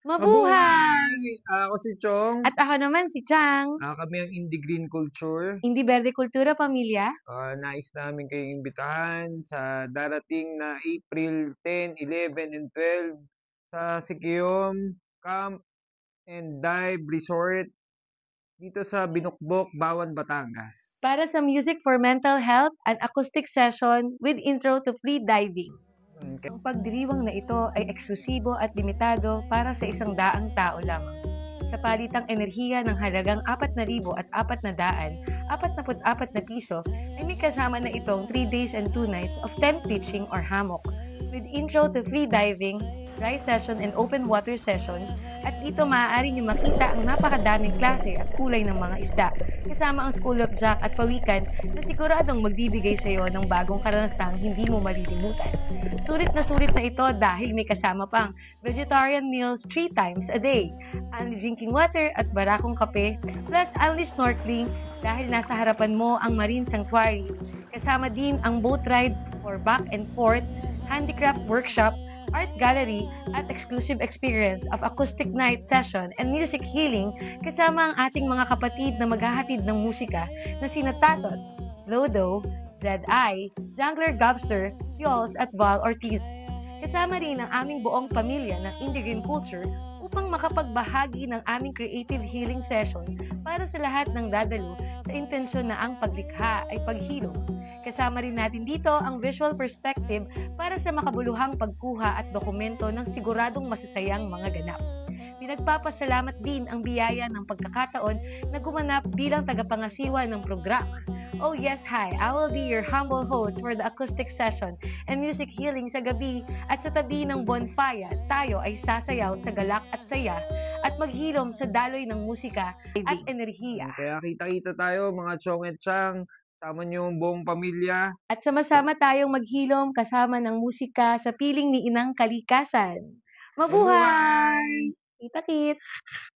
Mabuhay! Mabuhay! Ako si Chong. At ako naman si Chang. Kami ang Indie Green Culture. Hindi Berde Kultura Pamilya. Nais namin kayong imbitahan sa darating na April 10, 11, and 12 sa Siquijom Camp and Dive Resort dito sa Binukbok, Bawan, Batangas. Para sa Music for Mental Health, an acoustic session with intro to free diving. Ang pagdiriwang na ito ay eksklusibo at limitado para sa 100 tao lamang. Sa palitang enerhiya ng halagang 4,444 na piso ay may kasama na itong 3 days and 2 nights of tent pitching or hammock with intro to free diving, dry session and open water session, at dito maaari niyo makita ang napakadaming klase at kulay ng mga isda, kasama ang School of Jack at Pawikan na siguradong magbibigay sa iyo ng bagong karanasang hindi mo malilimutan. Sulit na ito dahil may kasama pang vegetarian meals 3 times a day, only drinking water at barakong kape, plus only snorkeling dahil nasa harapan mo ang Marine Sanctuary. Kasama din ang boat ride for back and forth, handicraft workshop, art gallery, at exclusive experience of acoustic night session and music healing kasama ang ating mga kapatid na maghahatid ng musika na sina Tatot, Slowdo, Jed Eye, Jungler Gobster, Yols at Val Ortiz. Kasama rin ang aming buong pamilya ng Indie Green Culture upang makapagbahagi ng aming creative healing session para sa lahat ng dadalo sa intensyon na ang paglikha ay paghilom. Kasama rin natin dito ang visual perspective para sa makabuluhang pagkuha at dokumento ng siguradong masasayang mga ganap. Pinagpapasalamat din ang biyaya ng pagkakataon na gumanap bilang tagapangasiwa ng programa. Oh yes, hi! I will be your humble host for the acoustic session and music healing sa gabi, at sa tabi ng bonfire, tayo ay sasayaw sa galak at saya at maghilom sa daloy ng musika at enerhiya. Kaya kita-kita tayo mga Chong at Chang, sama niyo ang buong pamilya. At sama-sama tayong maghilom kasama ng musika sa piling ni Inang Kalikasan. Mabuhay! Kita-kit!